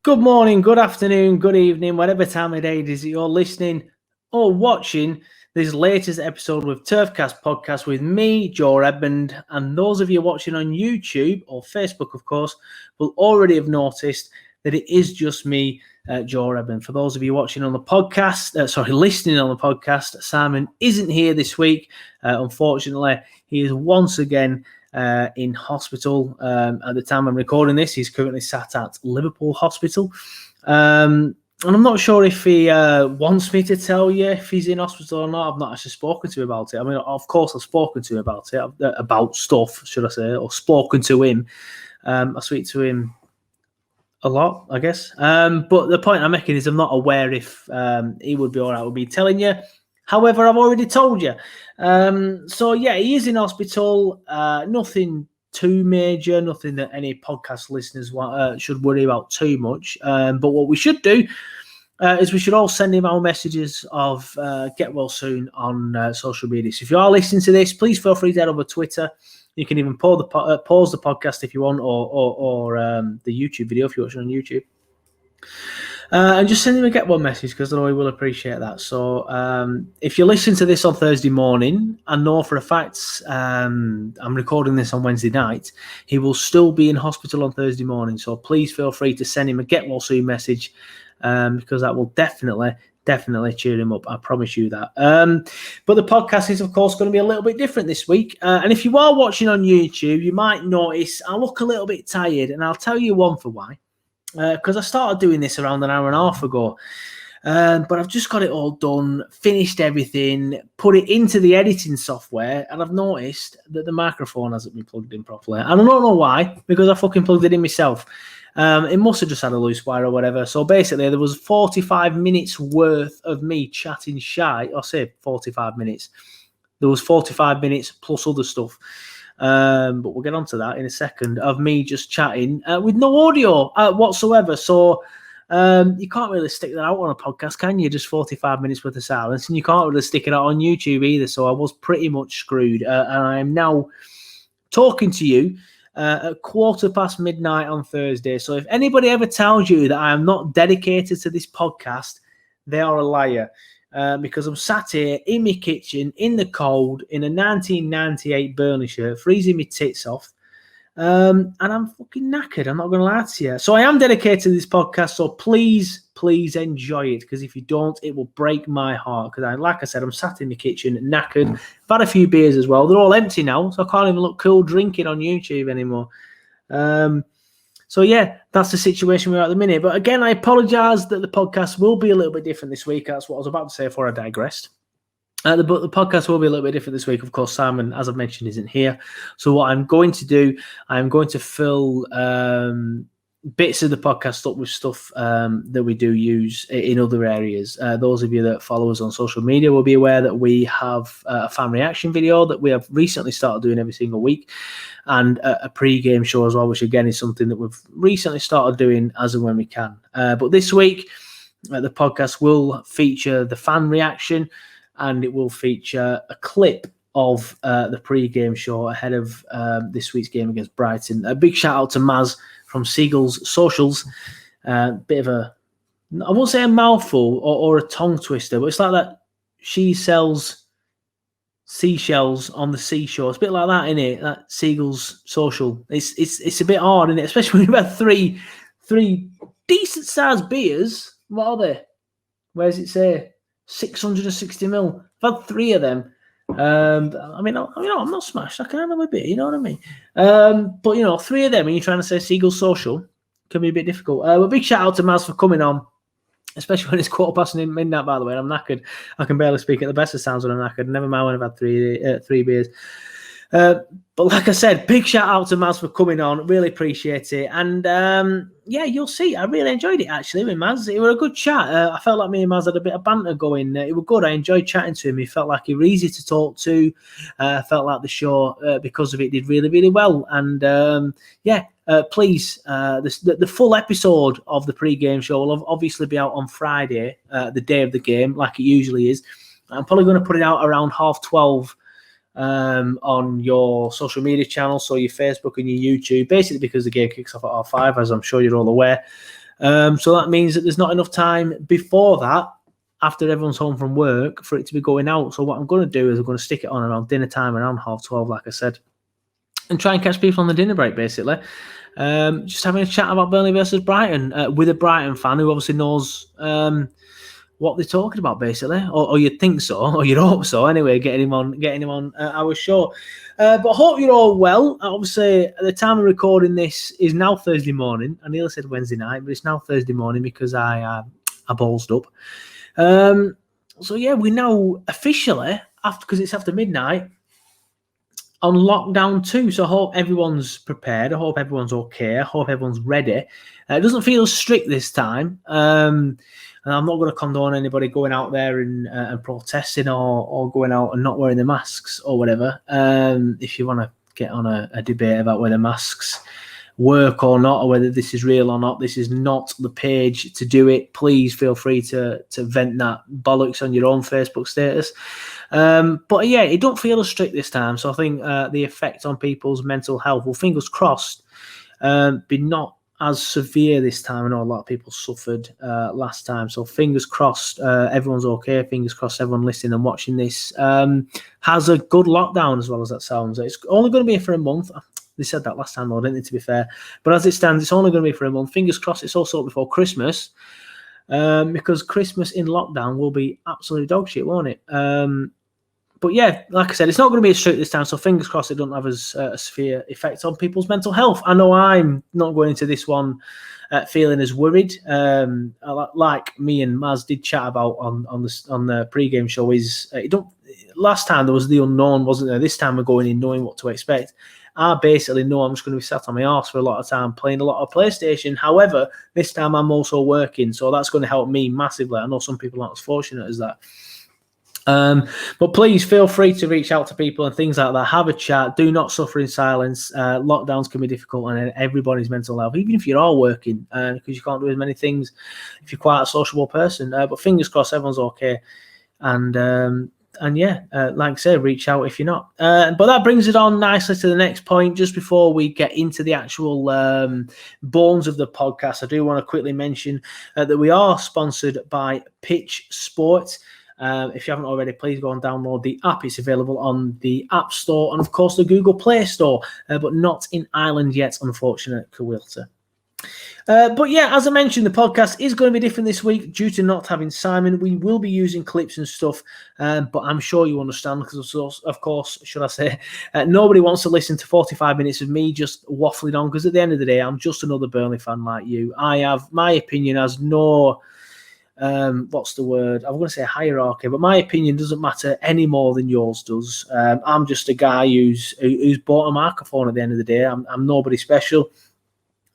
Good morning, good afternoon, good evening, whatever time of day it is that you're listening or watching this latest episode with VODCAST podcast with me, Joe Edmund. And those of you watching on YouTube or Facebook, of course, will already have noticed that it is just me, Joe Edmund. For those of you watching on the podcast, listening on the podcast, Simon isn't here this week. Unfortunately, he is once again in hospital. At the time I'm recording this, he's currently sat at Liverpool Hospital. And I'm not sure if he wants me to tell you if he's in hospital or not. I've not actually spoken to him about it. I mean, of course, I've spoken to him about it, about stuff, should I say, or spoken to him. I speak to him a lot, I guess. But the point I'm making is I'm not aware if he would be all right with me telling you. However, I've already told you. So, yeah, he is in hospital. Nothing too major, nothing that any podcast listeners should worry about too much. But what we should do is we should all send him our messages of get well soon on social media. So if you are listening to this, please feel free to head over Twitter. You can even pause the podcast if you want, or the YouTube video if you're watching on YouTube. And just send him a get well message because I know he will appreciate that. So if you listen to this on Thursday morning, I know for a fact I'm recording this on Wednesday night, he will still be in hospital on Thursday morning. So please feel free to send him a get well soon message because that will definitely cheer him up. I promise you that. But the podcast is, of course, going to be a little bit different this week. And if you are watching on YouTube, you might notice I look a little bit tired, and I'll tell you one for why. Because I started doing this around an hour and a half ago. But I've just got it all done, finished everything, put it into the editing software, and I've noticed that the microphone hasn't been plugged in properly. And I don't know why, because I fucking plugged it in myself. It must have just had a loose wire or whatever. So basically, there was 45 minutes worth of me chatting shite. I'll say 45 minutes. There was 45 minutes plus other stuff. But we'll get onto that in a second, of me just chatting with no audio whatsoever. So you can't really stick that out on a podcast, can you? Just 45 minutes worth of silence. And you can't really stick it out on YouTube either. So I was pretty much screwed. And I am now talking to you at midnight on Thursday. So if anybody ever tells you that I am not dedicated to this podcast, they are a liar. Because I'm sat here in my kitchen in the cold in a 1998 Burnley shirt, freezing my tits off, and I'm fucking knackered. I'm not going to lie to you. So I am dedicated to this podcast. So please enjoy it, because if you don't, it will break my heart. Because like I said, I'm sat in the kitchen knackered. I've had a few beers as well. They're all empty now, so I can't even look cool drinking on YouTube anymore. So, yeah, that's the situation we're at the minute. But again, I apologise that the podcast will be a little bit different this week. That's what I was about to say before I digressed. But the podcast will be a little bit different this week. Of course, Simon, as I've mentioned, isn't here. So what I'm going to do, I'm going to fill bits of the podcast up with stuff that we do use in other areas. Those of you that follow us on social media will be aware that we have a fan reaction video that we have recently started doing every single week, and a pre-game show as well, which again is something that we've recently started doing as and when we can. But this week, the podcast will feature the fan reaction, and it will feature a clip of the pre-game show ahead of this week's game against Brighton. A big shout out to Maz from Seagulls Socials. Bit of a, I won't say a mouthful or a tongue twister, but it's like that. She sells seashells on the seashore. It's a bit like that, isn't it? That Seagulls Social. It's a bit hard, isn't it? Especially when you've had three decent sized beers. What are they? Where does it say? 660ml. I've had 3 of them. I mean, I'm not smashed. I can have a bit, you know what I mean? But 3 of them, and you're trying to say Seagull Social, can be a bit difficult. But big shout out to Maz for coming on, especially when it's midnight, midnight, by the way. I'm knackered. I can barely speak at the best of sounds when I'm knackered. Never mind when I've had 3 beers. But like I said, big shout out to Maz for coming on. Really appreciate it. And yeah, you'll see. I really enjoyed it actually with Maz. It was a good chat. I felt like me and Maz had a bit of banter going. It was good. I enjoyed chatting to him. He felt like he was easy to talk to. Felt like the show, because of it, did really, really well. And please, the full episode of the pre-game show will obviously be out on Friday, the day of the game, like it usually is. I'm probably going to put it out around 12:30. On your social media channels, so your Facebook and your YouTube, basically because the game kicks off at 5:30, as I'm sure you're all aware. So that means that there's not enough time before that, after everyone's home from work, for it to be going out. So what I'm going to do is I'm going to stick it on around dinner time, around 12:30, like I said, and try and catch people on the dinner break, basically. Just having a chat about Burnley versus Brighton with a Brighton fan who obviously knows what they're talking about, basically, or you'd think so, or you'd hope so. Anyway, getting him on our show. But I hope you're all well. Obviously, at the time of recording this is now Thursday morning. I nearly said Wednesday night, but it's now Thursday morning because I ballsed up. So yeah, we're now officially, because it's after midnight, on lockdown 2. So I hope everyone's prepared. I hope everyone's okay. I hope everyone's ready. It doesn't feel strict this time. And I'm not going to condone anybody going out there and protesting or going out and not wearing the masks or whatever. If you want to get on a debate about whether masks work or not, or whether this is real or not, this is not the page to do it. Please feel free to vent that bollocks on your own Facebook status. But yeah, it don't feel as strict this time. So I think the effect on people's mental health, well, fingers crossed, be not as severe this time. I know a lot of people suffered last time. So fingers crossed, everyone's okay. Fingers crossed, everyone listening and watching this has a good lockdown, as well as that sounds. It's only going to be for a month. They said that last time, though, didn't they, to be fair? But as it stands, it's only going to be for a month. Fingers crossed it's also before Christmas, because Christmas in lockdown will be absolute dog shit, won't it? But yeah, like I said, it's not going to be as strict this time, so fingers crossed it doesn't have as a severe effect on people's mental health. I know I'm not going into this one feeling as worried. Like me and Maz did chat about on the pre-game show, last time there was the unknown, wasn't there? This time we're going in knowing what to expect. I basically know I'm just going to be sat on my arse for a lot of time playing a lot of PlayStation. However, this time I'm also working, so that's going to help me massively. I know some people aren't as fortunate as that. But please feel free to reach out to people and things like that. Have a chat. Do not suffer in silence. Lockdowns can be difficult on everybody's mental health, even if you're all working, because you can't do as many things if you're quite a sociable person. But fingers crossed, everyone's okay. And yeah, like I say, reach out if you're not. But that brings it on nicely to the next point. Just before we get into the actual bones of the podcast, I do want to quickly mention that we are sponsored by Pitch Sport. If you haven't already, please go and download the app. It's available on the App Store and, of course, the Google Play Store, but not in Ireland yet, unfortunate Quilter. But yeah, as I mentioned, the podcast is going to be different this week due to not having Simon. We will be using clips and stuff, but I'm sure you understand because, of course, should I say, nobody wants to listen to 45 minutes of me just waffling on, because at the end of the day, I'm just another Burnley fan like you. My opinion has no... what's the word? I'm going to say hierarchy, but my opinion doesn't matter any more than yours does. I'm just a guy who's bought a microphone at the end of the day. I'm nobody special.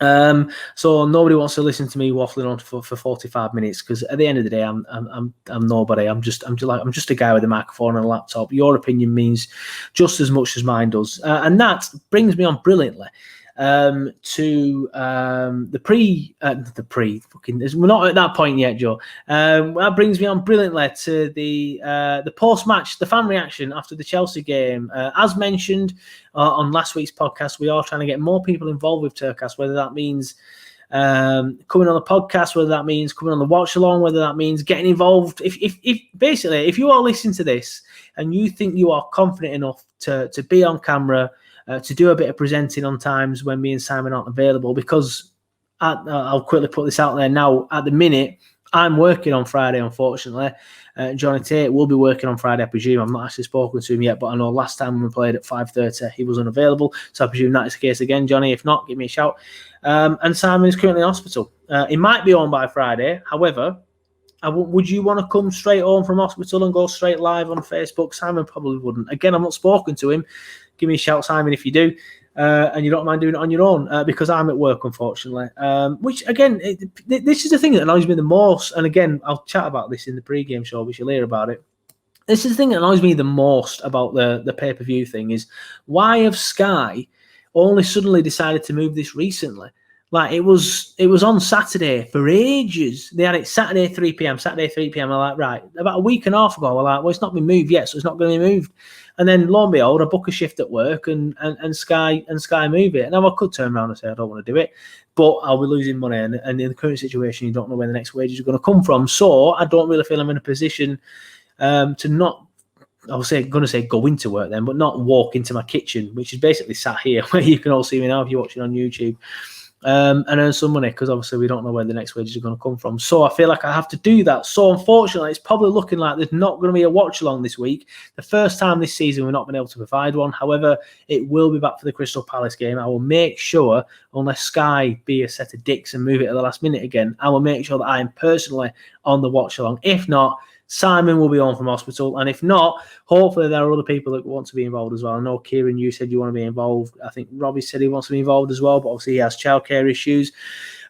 So nobody wants to listen to me waffling on for 45 minutes, because at the end of the day, I'm nobody. I'm just a guy with a microphone and a laptop. Your opinion means just as much as mine does, and that brings me on brilliantly to the pre. We're not at that point yet, Joe. That brings me on brilliantly to the post-match, the fan reaction after the Chelsea game. As mentioned on last week's podcast, we are trying to get more people involved with Turfcast, whether that means coming on the podcast, whether that means coming on the watch along, whether that means getting involved. If you are listening to this and you think you are confident enough to be on camera, to do a bit of presenting on times when me and Simon aren't available, because I'll quickly put this out there now. At the minute, I'm working on Friday, unfortunately. Johnny Tate will be working on Friday, I presume. I'm not actually spoken to him yet, but I know last time when we played at 5:30, he was unavailable. So I presume that is the case again, Johnny. If not, give me a shout. And Simon is currently in hospital. He might be on by Friday. However, would you want to come straight home from hospital and go straight live on Facebook? Simon probably wouldn't. Again, I'm not spoken to him. Give me a shout, Simon, if you do. And you don't mind doing it on your own, because I'm at work, unfortunately. Which, again, this is the thing that annoys me the most. And again, I'll chat about this in the pre-game show, which you'll hear about it. This is the thing that annoys me the most about the pay-per-view thing is, why have Sky only suddenly decided to move this recently? Like it was on Saturday for ages. They had it Saturday 3 p.m. Saturday 3 p.m. I'm like, right, about a week and a half ago, we're like, well, it's not been moved yet, so it's not going to be moved. And then lo and behold, I book a shift at work and Sky move it. Now I could turn around and say I don't want to do it, but I'll be losing money. And in the current situation, you don't know where the next wages are going to come from. So I don't really feel I'm in a position to not. I was going to say go into work then, but not walk into my kitchen, which is basically sat here where you can all see me now if you're watching on YouTube. And earn some money, because obviously we don't know where the next wages are going to come from. So I feel like I have to do that. So unfortunately, it's probably looking like there's not going to be a watch along this week. The first time this season we've not been able to provide one. However, it will be back for the Crystal Palace game. I will make sure, unless Sky be a set of dicks and move it at the last minute again, I will make sure that I am personally on the watch along. If not, Simon will be on from hospital, and if not, hopefully there are other people that want to be involved as well. I know, Kieran, you said you want to be involved. I think Robbie said he wants to be involved as well, but obviously he has childcare issues.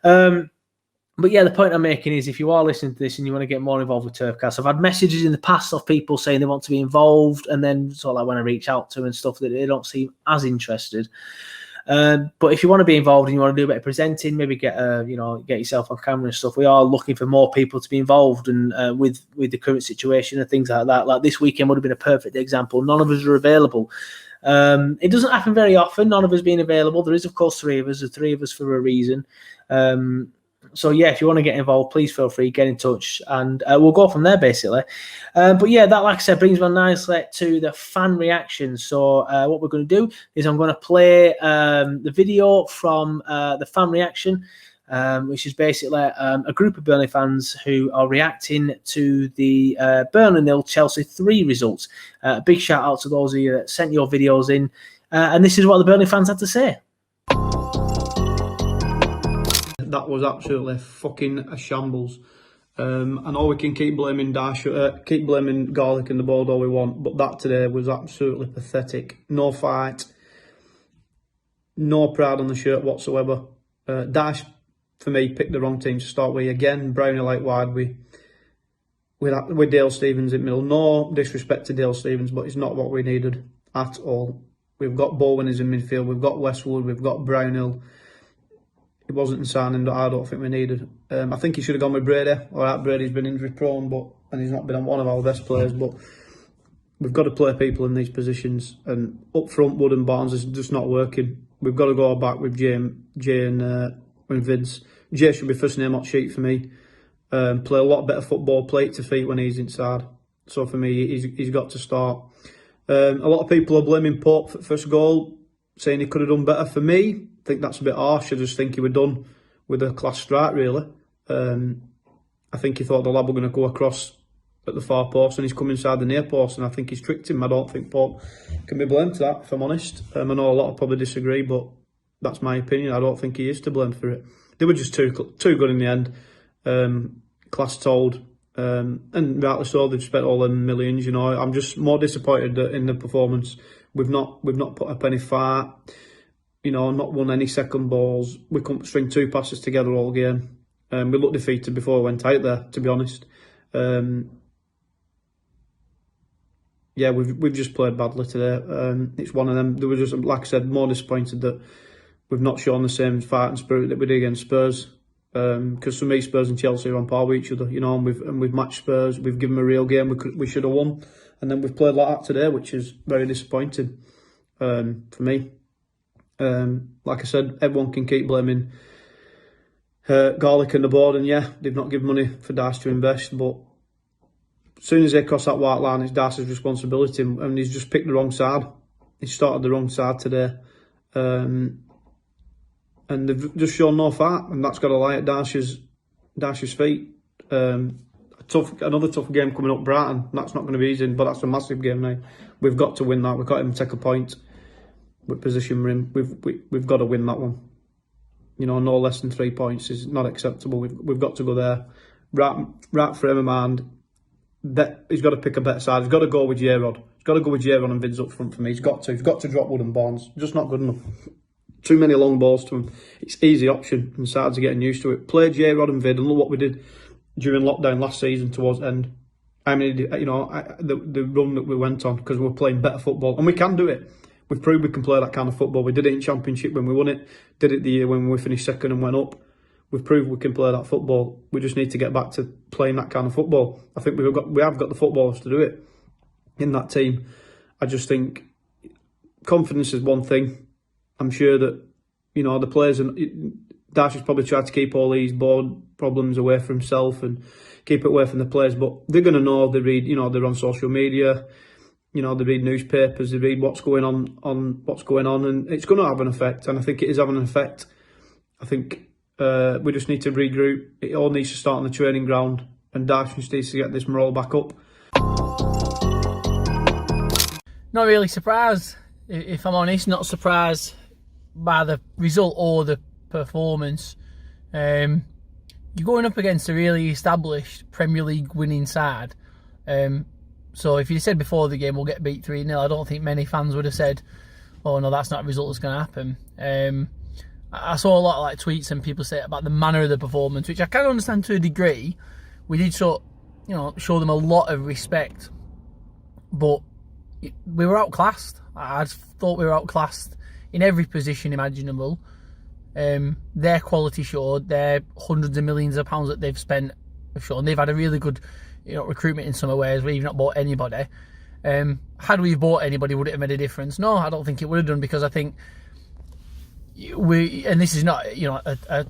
But yeah, the point I'm making is if you are listening to this and you want to get more involved with Turfcast, I've had messages in the past of people saying they want to be involved, and then sort of like when I reach out to them and stuff, that they don't seem as interested. But if you want to be involved and you want to do a bit of presenting, maybe get yourself on camera and stuff. We are looking for more people to be involved, and with the current situation and things like that. Like this weekend would have been a perfect example. None of us are available. It doesn't happen very often, none of us being available. There is, of course, three of us. The three of us for a reason. So yeah, if you want to get involved, please feel free, get in touch, and we'll go from there basically. But yeah, that, like I said, brings me nicely to the fan reaction. So what we're going to do is I'm going to play the video from the fan reaction, which is basically a group of Burnley fans who are reacting to the Burnley 0, Chelsea 3 results. Big shout out to those of you that sent your videos in, and this is what the Burnley fans had to say. That was absolutely fucking a shambles. I know we can keep blaming Dyche, keep blaming Garlic and the board all we want, but that today was absolutely pathetic. No fight, no pride on the shirt whatsoever. Dyche, for me, picked the wrong team to start with. Again, Brownie like wide with Dale Stephens in middle. No disrespect to Dale Stephens, but it's not what we needed at all. We've got ball winners in midfield, we've got Westwood, we've got Brownhill. It wasn't a signing that I don't think we needed. I think he should have gone with Brady. All right, Brady's been injury prone, and he's not been one of our best players. But we've got to play people in these positions, and up front, Wood and Barnes is just not working. We've got to go back with Jay and Vince. Jay should be first name on sheet for me. Play a lot better football, play it to feet when he's inside. So for me, he's got to start. A lot of people are blaming Pope for the first goal, saying he could have done better. For me, I think that's a bit harsh. I just think he was done with a class strike, really. I think he thought the lad were going to go across at the far post and he's come inside the near post, and I think he's tricked him. I don't think Pope can be blamed for that, if I'm honest. I know a lot of probably disagree, but that's my opinion. I don't think he is to blame for it. They were just too good in the end. Class told, and rightly so. They've spent all them millions. You know, I'm just more disappointed in the performance. We've not put up any fight. You know, not won any second balls. We couldn't string two passes together all game. We looked defeated before we went out there, to be honest. Yeah, we've just played badly today. It's one of them. They were just, like I said, more disappointed that we've not shown the same fight and spirit that we did against Spurs. Because for me, Spurs and Chelsea are on par with each other. You know, and we've matched Spurs. We've given them a real game. We should have won, and then we've played like that today, which is very disappointing for me. Like I said, everyone can keep blaming Garlic and the board, and yeah, they've not given money for Dyche to invest, but as soon as they cross that white line, it's Dyche's responsibility, and he's just picked the wrong side. He started the wrong side today, and they've just shown no fight, and that's got to lie at Dyche's feet. Another tough game coming up, Brighton. That's not going to be easy, but that's a massive game now. We've got to win that. We've got to even take a point. What position we're in, we've got to win that one. You know, no less than 3 points is not acceptable. We've got to go there. Right frame of mind. He's got to pick a better side. He's got to go with J-Rod. He's got to go with J-Rod and Vince up front for me. He's got to drop Wood and Barnes. Just not good enough. Too many long balls to him. It's easy option, and sides are getting used to it. Play J-Rod and Vid, and look what we did during lockdown last season towards the end. I mean, you know, the run that we went on, because we were playing better football, and we can do it. We've proved we can play that kind of football. We did it in Championship when we won it, did it the year when we finished second and went up. We've proved we can play that football. We just need to get back to playing that kind of football. I think we have got the footballers to do it in that team. I just think confidence is one thing. I'm sure that, you know, the players, and Dyche has probably tried to keep all these board problems away from himself and keep it away from the players, but they're going to know. They read, you know, they're on social media, you know, they read newspapers, they read what's going on what's going on, and it's going to have an effect, and I think it is having an effect. I think we just need to regroup. It all needs to start on the training ground, and Dyche just needs to get this morale back up. Not really surprised, if I'm honest. Not surprised by the result or the performance. You're going up against a really established Premier League winning side. So if you said before the game we'll get beat 3-0, I don't think many fans would have said, oh no, that's not a result that's going to happen. I saw a lot of like tweets and people say about the manner of the performance, which I can understand to a degree. We did show them a lot of respect, but we were outclassed. I thought we were outclassed in every position imaginable. Their quality showed. Their hundreds of millions of pounds that they've spent have shown. They've had a really good, recruitment in some ways. We've not bought anybody. Had we bought anybody, would it have made a difference? No, I don't think it would have done, because I think and this is not a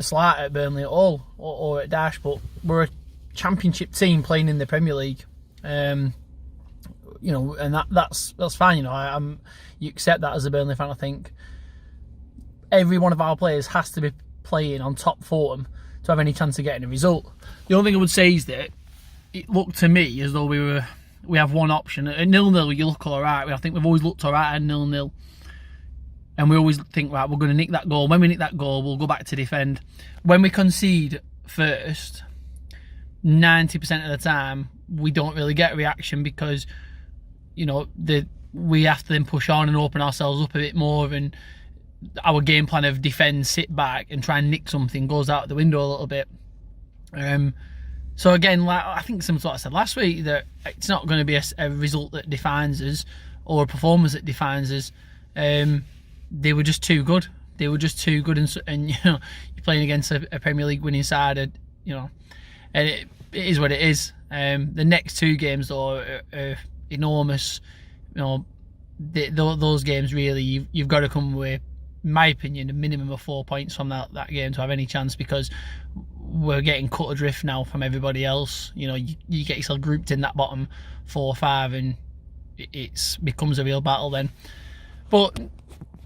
slight at Burnley at all or at Dyche, but we're a Championship team playing in the Premier League. And that's fine. You accept that as a Burnley fan. I think every one of our players has to be playing on top form to have any chance of getting a result. The only thing I would say is that it looked to me as though we have one option. At 0-0, you look all right. I think we've always looked all right at 0-0. And we always think, right, we're going to nick that goal. When we nick that goal, we'll go back to defend. When we concede first, 90% of the time, we don't really get a reaction, because, we have to then push on and open ourselves up a bit more, and our game plan of defend, sit back and try and nick something goes out the window a little bit. So again, like I think similar to what I said last week, that it's not going to be a result that defines us or a performance that defines us. They were just too good. They were just too good, and you're playing against a Premier League winning side, and it is what it is. The next two games though are enormous. Those games really you've got to come away, in my opinion, a minimum of 4 points from that game to have any chance, because we're getting cut adrift now from everybody else. You get yourself grouped in that bottom 4 or 5, and it becomes a real battle then. But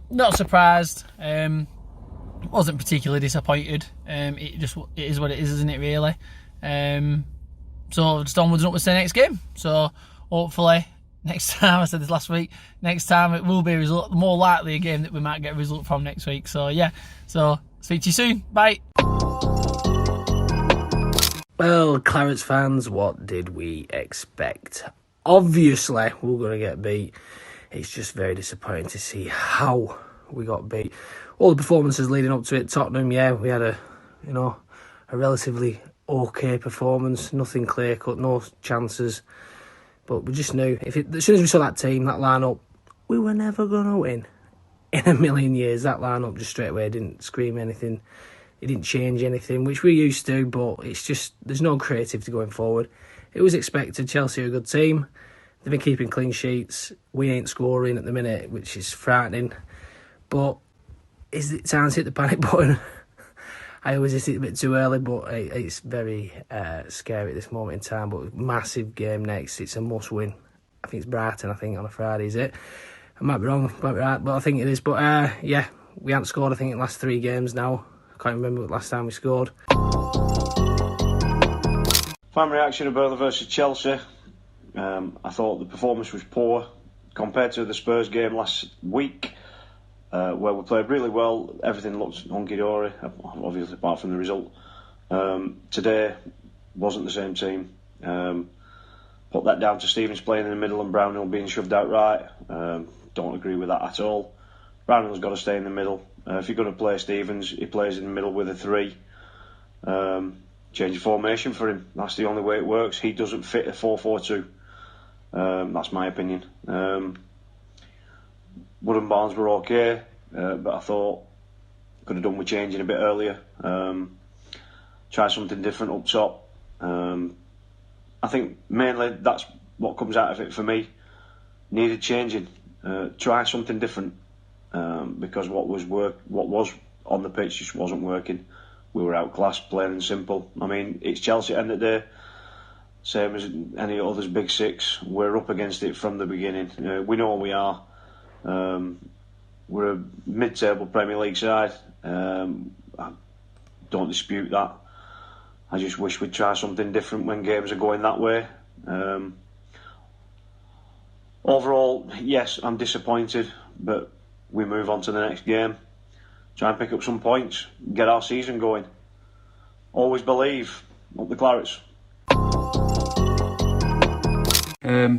not surprised. Wasn't particularly disappointed. It is what it is, isn't it, really? So just onwards and upwards to the next game. So hopefully next time, I said this last week, next time it will be a result, more likely a game that we might get a result from next week. So yeah, so speak to you soon. Bye. Well, Clarets fans, what did we expect? Obviously, we're going to get beat. It's just very disappointing to see how we got beat. All the performances leading up to it, Tottenham, yeah, we had a relatively okay performance, nothing clear cut, no chances. But we just knew, as soon as we saw that team, that lineup, we were never going to win. In a million years, that lineup just straight away didn't scream anything. It didn't change anything, which we used to, but it's just, there's no creativity going forward. It was expected. Chelsea are a good team. They've been keeping clean sheets. We ain't scoring at the minute, which is frightening. But is it time to hit the panic button? I always hit it a bit too early, but it's very scary at this moment in time. But massive game next. It's a must-win. I think it's Brighton, on a Friday, is it? I might be wrong, might be right, but I think it is. But yeah, we haven't scored, I think, in the last 3 games now. I can't remember the last time we scored. Fan reaction of Burnley versus Chelsea. I thought the performance was poor compared to the Spurs game last week, where we played really well. Everything looked hunky-dory, obviously apart from the result. Today wasn't the same team. Put that down to Stevens playing in the middle and Brownhill being shoved out right. Don't agree with that at all. Brownhill's got to stay in the middle. If you're going to play Stevens, he plays in the middle with a 3. Change the formation for him. That's the only way it works. He doesn't fit a 4-4-2. That's my opinion. Wood and Barnes were okay, but I thought could have done with changing a bit earlier. Try something different up top. I think mainly that's what comes out of it for me. Needed changing. Try something different, because what was on the pitch just wasn't working. We were outclassed, plain and simple. I mean, it's Chelsea at the end of the day, same as any others big six. We're up against it from the beginning. We know we are. We're a mid-table Premier League side. I don't dispute that. I just wish we'd try something different when games are going that way. Overall, yes, I'm disappointed, but we move on to the next game. Try and pick up some points, get our season going. Always believe. Up the Clarets.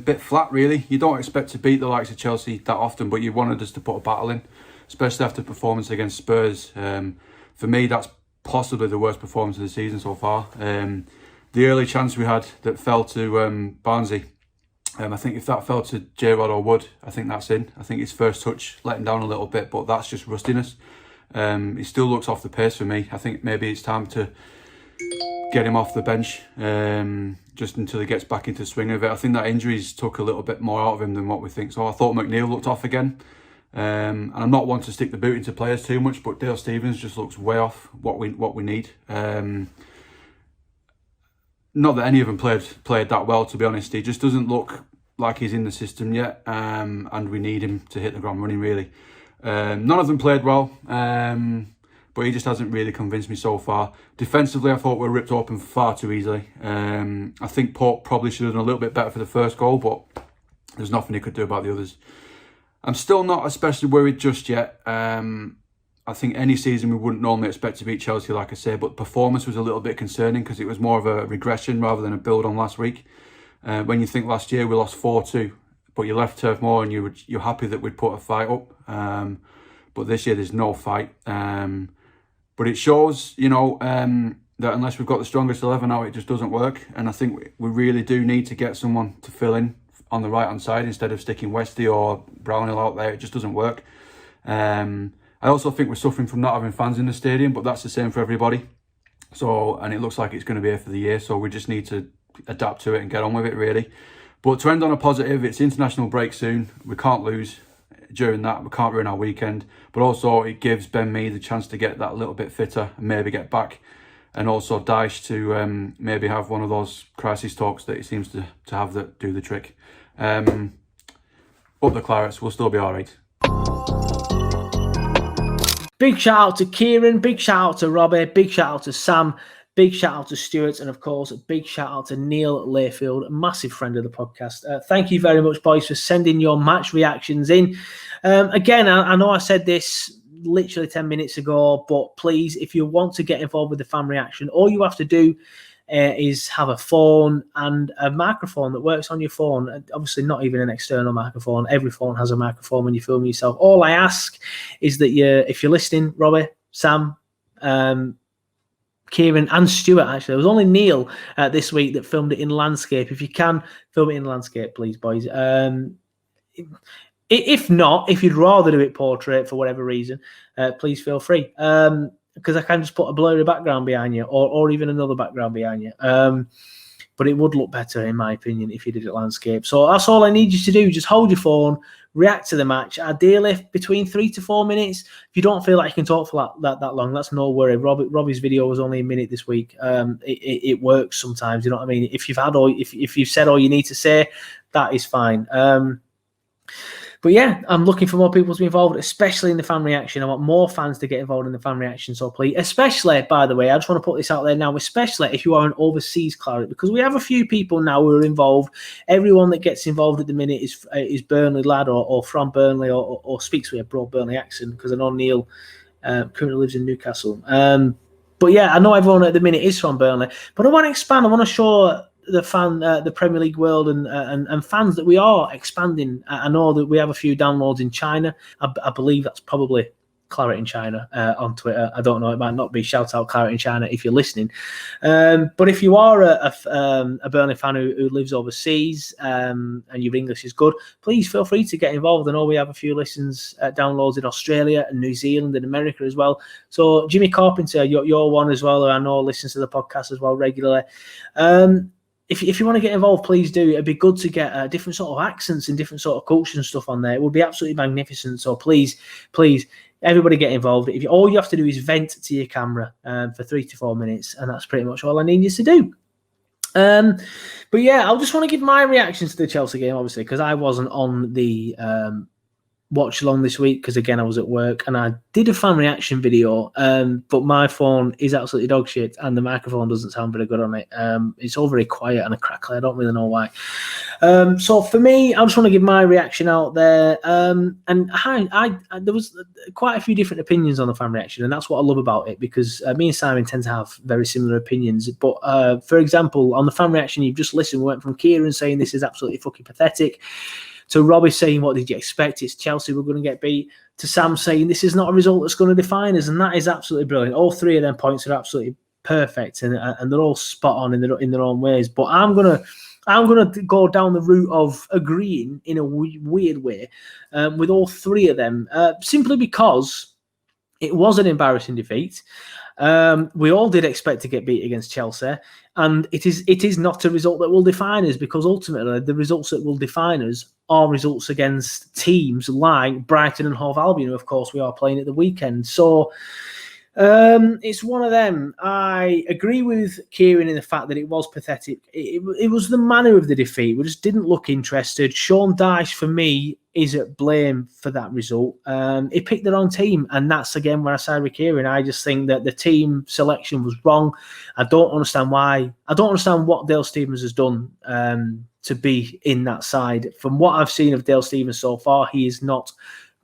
Bit flat, really. You don't expect to beat the likes of Chelsea that often, but you wanted us to put a battle in, especially after performance against Spurs. For me, that's possibly the worst performance of the season so far. The early chance we had that fell to Barnsley, I think if that fell to J-Rod or Wood, I think that's in. I think his first touch let him down a little bit, but that's just rustiness. He still looks off the pace for me. I think maybe it's time to get him off the bench just until he gets back into the swing of it. I think that injuries took a little bit more out of him than what we think. So I thought McNeil looked off again. And I'm not one to stick the boot into players too much, but Dale Stephens just looks way off what we need. Not that any of them played that well, to be honest. He just doesn't look like he's in the system yet, and we need him to hit the ground running, really. None of them played well, but he just hasn't really convinced me so far. Defensively, I thought we were ripped open far too easily. I think Pope probably should have done a little bit better for the first goal, but there's nothing he could do about the others. I'm still not especially worried just yet. I think any season we wouldn't normally expect to beat Chelsea, like I say, but performance was a little bit concerning because it was more of a regression rather than a build on last week. When you think last year we lost 4-2, but you left Turf Moor and you're happy that we'd put a fight up. But this year there's no fight. But it shows, that unless we've got the strongest 11 out, it just doesn't work. And I think we really do need to get someone to fill in on the right hand side instead of sticking Westy or Brownhill out there. It just doesn't work. I also think we're suffering from not having fans in the stadium, but that's the same for everybody. And it looks like it's going to be here for the year, so we just need to adapt to it and get on with it, really. But to end on a positive, it's international break soon. We can't lose during that. We can't ruin our weekend. But also it gives Ben Mee the chance to get that little bit fitter and maybe get back. And also Dyche to maybe have one of those crisis talks that he seems to have that do the trick. Up the Clarets, we'll still be all right. Big shout out to Kieran, big shout out to Robbie, big shout out to Sam, big shout out to Stuart, and of course, a big shout out to Neil Layfield, a massive friend of the podcast. Thank you very much, boys, for sending your match reactions in. Again, I know I said this literally 10 minutes ago, but please, if you want to get involved with the fan reaction, all you have to do is have a phone and a microphone that works on your phone. Obviously not even an external microphone. Every phone has a microphone when you film yourself. All I ask is that if you're listening, Robbie, Sam, Kieran and Stuart, actually, there was only Neil this week that filmed it in landscape. If you can film it in landscape, please, boys. If not, if you'd rather do it portrait for whatever reason, please feel free. Because I can just put a blurry background behind you or even another background behind you. But it would look better, in my opinion, if you did it landscape. So that's all I need you to do. Just hold your phone, react to the match. Ideally, between 3 to 4 minutes. If you don't feel like you can talk for that long, that's no worry. Robbie's video was only a minute this week. It works sometimes, you know what I mean? If you've said all you need to say, that is fine. But yeah, I'm looking for more people to be involved, especially in the fan reaction. I want more fans to get involved in the fan reaction. So please, especially, by the way, I just want to put this out there now, especially if you are an overseas Claret, because we have a few people now who are involved. Everyone that gets involved at the minute is Burnley lad or from Burnley or speaks with a broad Burnley accent, because I know Neil currently lives in Newcastle. But yeah, I know everyone at the minute is from Burnley. But I want to expand. I want to show the Premier League world and fans that we are expanding. I know that we have a few downloads in China. I believe that's probably Claret in China on Twitter. I don't know, it might not be shout out Claret in China if you're listening. But if you are a Burnley fan who lives overseas and your English is good, please feel free to get involved. I know we have a few listens, downloads in Australia and New Zealand and America as well. So Jimmy Carpenter, you're one as well, who I know listens to the podcast as well regularly. If you want to get involved, please do. It'd be good to get different sort of accents and different sort of culture and stuff on there. It would be absolutely magnificent. So please, everybody get involved. All you have to do is vent to your camera for 3 to 4 minutes, and that's pretty much all I need you to do. But yeah, I'll just want to give my reaction to the Chelsea game, obviously, because I wasn't on the watch along this week because, again, I was at work, and I did a fan reaction video, but my phone is absolutely dog shit and the microphone doesn't sound very good on it. It's all very quiet and a crackly. I don't really know why. So for me, I just want to give my reaction out there. And there was quite a few different opinions on the fan reaction, and that's what I love about it, because me and Simon tend to have very similar opinions. But for example, on the fan reaction you've just listened, we went from Kieran saying this is absolutely fucking pathetic, to Robbie saying, what did you expect? It's Chelsea, we're going to get beat. To Sam saying, this is not a result that's going to define us. And that is absolutely brilliant. All three of them points are absolutely perfect, and they're all spot on in their own ways. But I'm gonna go down the route of agreeing in a weird way with all three of them, simply because it was an embarrassing defeat. We all did expect to get beat against Chelsea, and it is not a result that will define us, because ultimately the results that will define us are results against teams like Brighton and Hove Albion, who of course we are playing at the weekend. So it's one of them. I agree with Kieran in the fact that it was pathetic. It was the manner of the defeat. We just didn't look interested. Sean Dyche, for me, is at blame for that result. He picked the wrong team, and that's again where I side with Kieran. I just think that the team selection was wrong. I don't understand why. I don't understand what Dale Stephens has done to be in that side. From what I've seen of Dale Stephens so far, he is not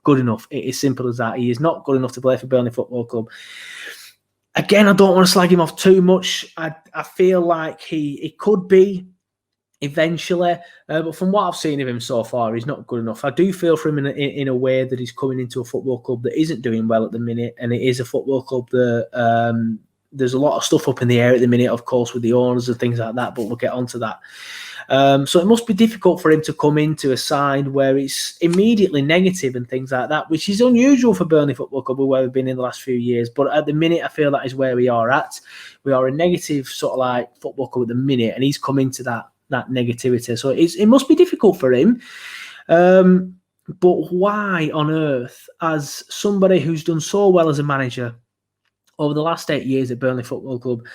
good enough. It is simple as that. He is not good enough to play for Burnley Football Club. Again, I don't want to slag him off too much. I feel like he could be eventually, but from what I've seen of him so far, he's not good enough. I do feel for him in a way that he's coming into a football club that isn't doing well at the minute, and it is a football club that there's a lot of stuff up in the air at the minute, of course, with the owners and things like that, but we'll get onto that. So it must be difficult for him to come into a side where it's immediately negative and things like that, which is unusual for Burnley Football Club, where we've been in the last few years. But at the minute, I feel that is where we are at. We are a negative sort of like football club at the minute, and he's come into that negativity. So it must be difficult for him. But why on earth, as somebody who's done so well as a manager over the last 8 years at Burnley Football Club,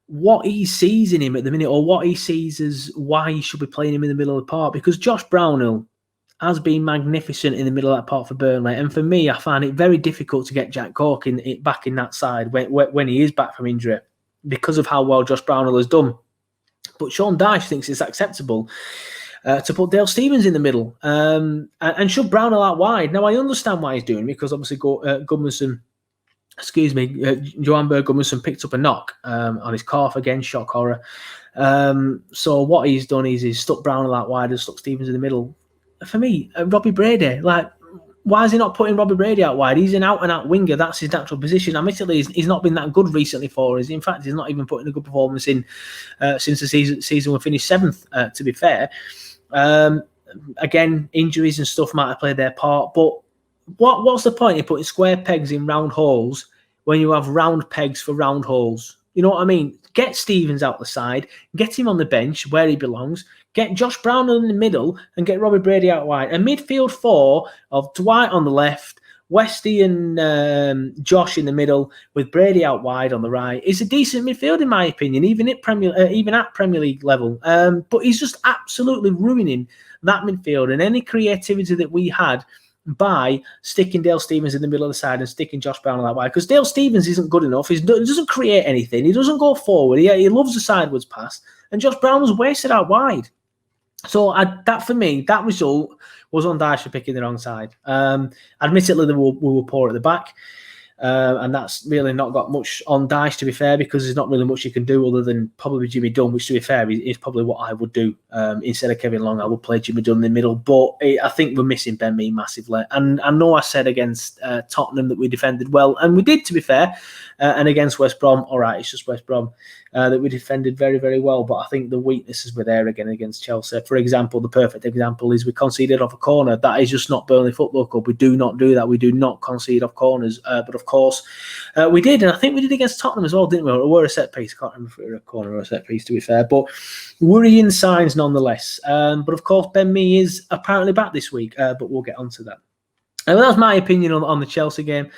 what he sees in him at the minute, or what he sees as why he should be playing him in the middle of the park? Because Josh Brownhill has been magnificent in the middle of that park for Burnley, and for me, I find it very difficult to get Jack Cork back in that side when he is back from injury, because of how well Josh Brownhill has done. But Sean Dyche thinks it's acceptable to put Dale Stephens in the middle and shove Brownhill out wide. Now, I understand why he's doing it, because obviously Johan Berg Gudmundsson picked up a knock on his calf again, shock horror. So what he's done is he's stuck Brownhill out wide and stuck Stephens in the middle. For me, Robbie Brady, why is he not putting Robbie Brady out wide? He's an out-and-out winger. That's his natural position. Admittedly, he's not been that good recently for us. In fact, he's not even putting a good performance in since the season we finished 7th, to be fair. Again, injuries and stuff might have played their part, but what's the point in putting square pegs in round holes when you have round pegs for round holes? You know what I mean? Get Stephens out the side, get him on the bench where he belongs, get Josh Brownhill in the middle, and get Robbie Brady out wide. A midfield four of Dwight on the left, Westy and Josh in the middle, with Brady out wide on the right, is a decent midfield in my opinion, even at Premier League level. But he's just absolutely ruining that midfield and any creativity that we had by sticking Dale Stephens in the middle of the side and sticking Josh Brownhill out wide, because Dale Stephens isn't good enough. He doesn't create anything. He doesn't go forward. He loves the sideways pass, and Josh Brownhill's wasted out wide. So that for me, that result was on Dyche for picking the wrong side. Admittedly, we were poor at the back. And that's really not got much on Dyche, to be fair, because there's not really much you can do other than probably Jimmy Dunn, which, to be fair, is probably what I would do. Instead of Kevin Long, I would play Jimmy Dunn in the middle. But I think we're missing Ben Mee massively. And I know I said against Tottenham that we defended well, and we did, to be fair. And against West Brom, all right, it's just West Brom, that we defended very, very well. But I think the weaknesses were there again against Chelsea. For example, the perfect example is we conceded off a corner. That is just not Burnley Football Club. We do not do that. We do not concede off corners. But of course, we did. And I think we did against Tottenham as well, didn't we? We were a set piece. I can't remember if we were a corner or a set piece, to be fair. But worrying signs nonetheless. But of course, Ben Mee is apparently back this week. But we'll get onto that. And that's my opinion on the Chelsea game.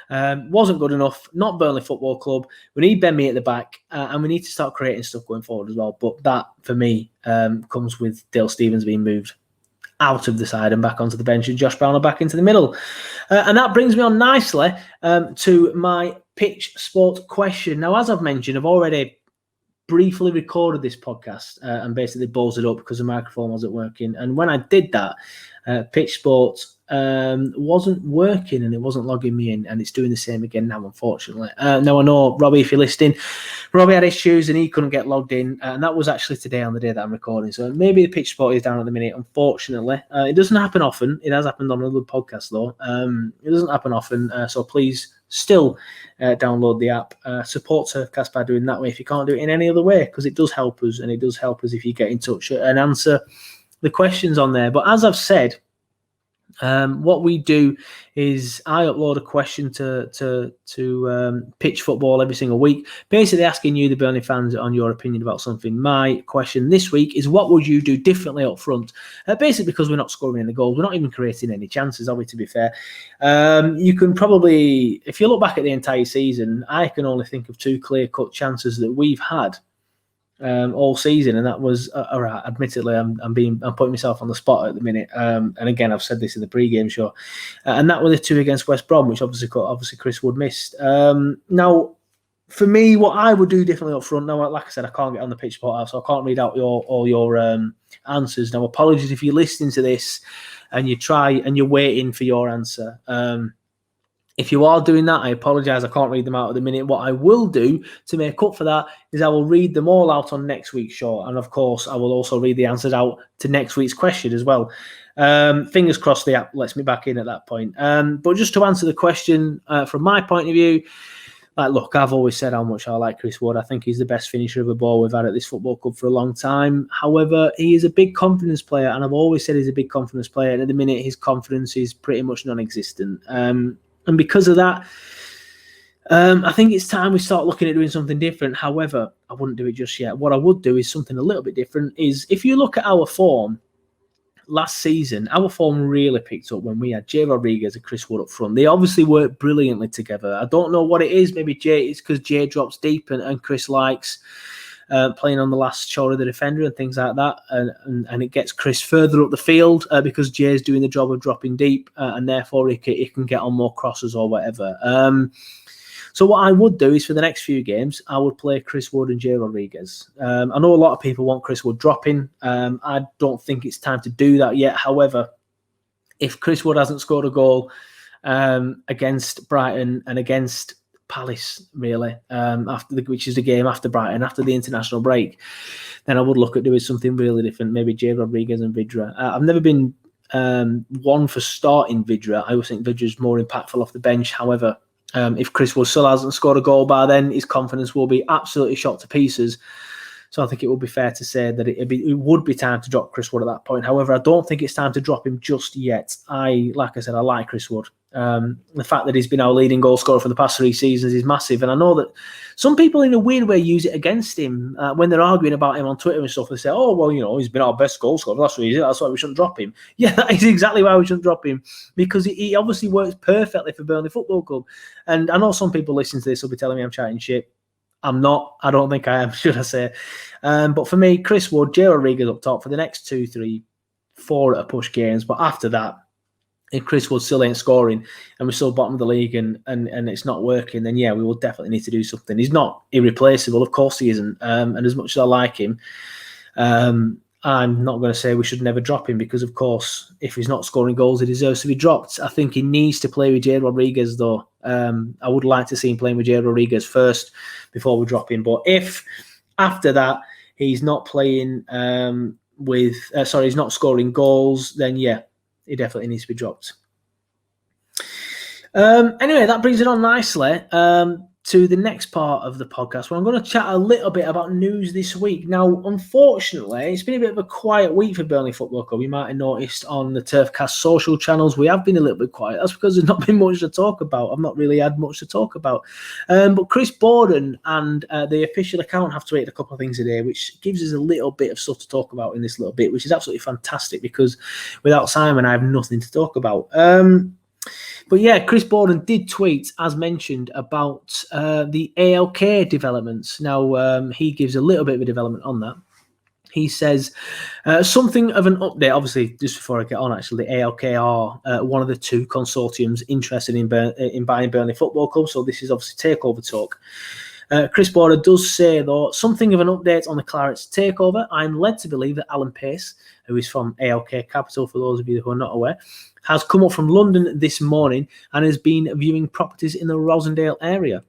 Wasn't good enough. Not Burnley Football Club. We need Ben Mee at the back, and we need to start creating stuff going forward as well. But that, for me, comes with Dale Stephens being moved out of the side and back onto the bench, and Josh Brown back into the middle. And that brings me on nicely to my pitch sport question. Now, as I've mentioned, I've already briefly recorded this podcast and basically buzzed it up because the microphone wasn't working. And when I did that, pitch sport wasn't working and it wasn't logging me in, and it's doing the same again now, unfortunately. Now I know, Robbie, if you're listening, Robbie had issues and he couldn't get logged in, and that was actually today on the day that I'm recording, so maybe the pitch spot is down at the minute, unfortunately. It doesn't happen often. It has happened on another podcast though. It doesn't happen often, so please still download the app, support Turfcast by doing that way if you can't do it in any other way, because it does help us, and it does help us if you get in touch and answer the questions on there. But as I've said, what we do is I upload a question to Pitch Football every single week, basically asking you, the Burnley fans, on your opinion about something. My question this week is, what would you do differently up front? Basically because we're not scoring any goals. We're not even creating any chances, are we, to be fair? You can probably, if you look back at the entire season, I can only think of 2 clear-cut chances that we've had all season, and that was all right. Admittedly, I'm putting myself on the spot at the minute, and again, I've said this in the pre-game show, and that were the 2 against West Brom, which obviously Chris Wood missed. Now, for me, what I would do differently up front. Now, like I said, I can't get on the pitch spot, so I can't read out all your answers. Now, apologies if you're listening to this and you're waiting for your answer. If you are doing that, I apologise. I can't read them out at the minute. What I will do to make up for that is I will read them all out on next week's show. And of course, I will also read the answers out to next week's question as well. Fingers crossed the app lets me back in at that point. But just to answer the question from my point of view, look, I've always said how much I like Chris Wood. I think he's the best finisher of a ball we've had at this football club for a long time. However, he is a big confidence player, and I've always said he's a big confidence player. And at the minute, his confidence is pretty much non-existent. And because of that, I think it's time we start looking at doing something different. However, I wouldn't do it just yet. What I would do is something a little bit different. Is if you look at our form last season, our form really picked up when we had Jay Rodriguez and Chris Wood up front. They obviously worked brilliantly together. I don't know what it is. Maybe it's because Jay drops deep and Chris likes playing on the last shoulder of the defender and things like that, and it gets Chris further up the field because Jay's doing the job of dropping deep, and therefore he can get on more crosses or whatever. So what I would do is for the next few games, I would play Chris Wood and Jay Rodriguez. I know a lot of people want Chris Wood dropping. I don't think it's time to do that yet. However, if Chris Wood hasn't scored a goal against Brighton and against Palace, really, which is the game after Brighton, after the international break, then I would look at doing something really different, maybe Jay Rodriguez and Vidra. I've never been one for starting Vidra. I always think Vidra's more impactful off the bench. However, if Chris Wood still hasn't scored a goal by then, his confidence will be absolutely shot to pieces. So I think it would be fair to say that it would be time to drop Chris Wood at that point. However, I don't think it's time to drop him just yet. Like I said, I like Chris Wood. The fact that he's been our leading goal scorer for the past 3 seasons is massive. And I know that some people in a weird way use it against him when they're arguing about him on Twitter and stuff. They say, oh, well, he's been our best goal scorer. That's why we shouldn't drop him. Yeah, that is exactly why we shouldn't drop him, because he obviously works perfectly for Burnley Football Club. And I know some people listening to this will be telling me I'm chatting shit. I'm not. I don't think I am, should I say. But for me, Chris Wood, Jay Rodriguez up top for the next 2, 3, 4 at a push games. But after that, if Chris Wood still ain't scoring and we're still bottom of the league and it's not working, then yeah, we will definitely need to do something. He's not irreplaceable. Of course he isn't. And as much as I like him, I'm not going to say we should never drop him because, of course, if he's not scoring goals, he deserves to be dropped. I think he needs to play with Jay Rodriguez, though. I would like to see him playing with Jay Rodriguez first before we drop him. But if after that he's not playing he's not scoring goals, then yeah, he definitely needs to be dropped. Anyway, that brings it on nicely to the next part of the podcast, where I'm going to chat a little bit about news this week. Now, unfortunately, it's been a bit of a quiet week for Burnley Football Club. You might have noticed on the Turfcast social channels, we have been a little bit quiet. That's because there's not been much to talk about. I've not really had much to talk about. But Chris Borden and the official account have tweeted a couple of things today, which gives us a little bit of stuff to talk about in this little bit, which is absolutely fantastic because without Simon, I have nothing to talk about. But yeah, Chris Borden did tweet, as mentioned, about the ALK developments. Now, he gives a little bit of a development on that. He says something of an update. Obviously, just before I get on, actually, the ALK are one of the two consortiums interested in buying Burnley Football Club. So this is obviously takeover talk. Chris Borden does say, though, something of an update on the Clarets takeover. I'm led to believe that Alan Pace, who is from ALK Capital, for those of you who are not aware, has come up from London this morning and has been viewing properties in the Rosendale area.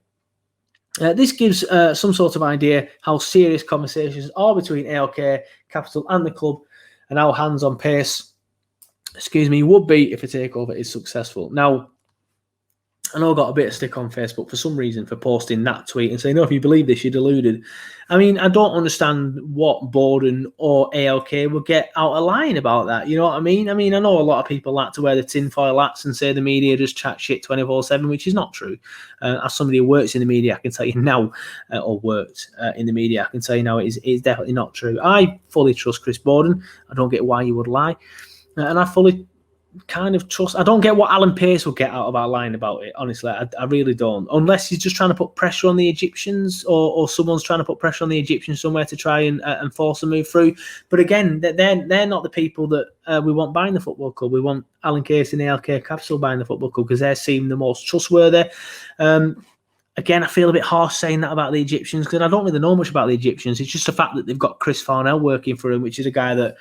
This gives some sort of idea how serious conversations are between ALK Capital and the club, and how hands-on Pace, would be if a takeover is successful. Now, I know I got a bit of stick on Facebook for some reason for posting that tweet and saying, no, if you believe this, you're deluded. I mean, I don't understand what Borden or ALK will get out of line about that. You know what I mean? I know a lot of people like to wear the tinfoil hats and say the media just chat shit 24/7, which is not true. As somebody who works in the media, I can tell you now, or worked in the media, I can tell you now it is definitely not true. I fully trust Chris Borden. I don't get why you would lie. And I fully kind of trust. I don't get what Alan Pace will get out of our line about it, honestly. I really don't, unless he's just trying to put pressure on the Egyptians, or someone's trying to put pressure on the Egyptians somewhere to try and force a move through. But again, they're not the people that we want buying the football club. We want Alan Pace and the ALK Capital buying the football club because they seem the most trustworthy. Again, I feel a bit harsh saying that about the Egyptians because I don't really know much about the Egyptians. It's just the fact that they've got Chris Farnell working for him, which is a guy that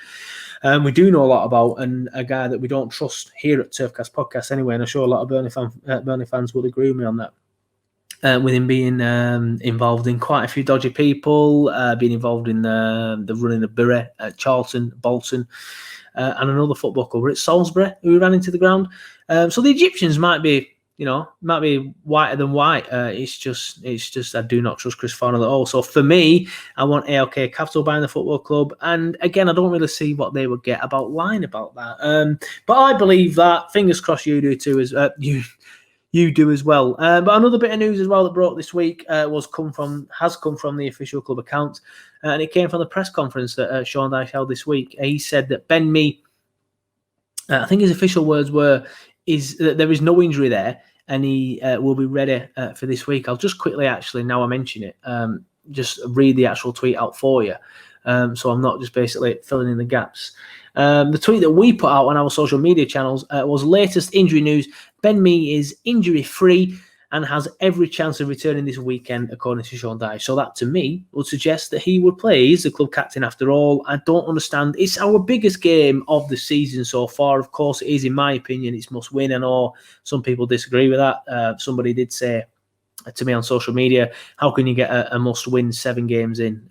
we do know a lot about, and a guy that we don't trust here at Turfcast Podcast anyway. And I'm sure a lot of Burnley fans will agree with me on that. With him being involved in quite a few dodgy people, being involved in the running of Bury, Charlton, Bolton, and another football club at Salisbury, who we ran into the ground. So the Egyptians might be whiter than white. It's just I do not trust Chris Farnell at all. So for me, I want ALK Capital buying the football club. And again, I don't really see what they would get about lying about that. But I believe that. Fingers crossed you do too, you do as well. But another bit of news as well that broke this week has come from the official club account, and it came from the press conference that Sean Dyche held this week. He said that Ben Mee, I think his official words were, is that there is no injury there, and he will be ready for this week. I'll just quickly, actually, now I mention it, just read the actual tweet out for you. So I'm not just basically filling in the gaps. The tweet that we put out on our social media channels was latest injury news. Ben Mee is injury-free and has every chance of returning this weekend, according to Sean Dyche. So that, to me, would suggest that he would play. He's the club captain after all. I don't understand. It's our biggest game of the season so far. Of course, it is, in my opinion. It's must win. I know some people disagree with that. Somebody did say to me on social media, how can you get a must-win 7 games in?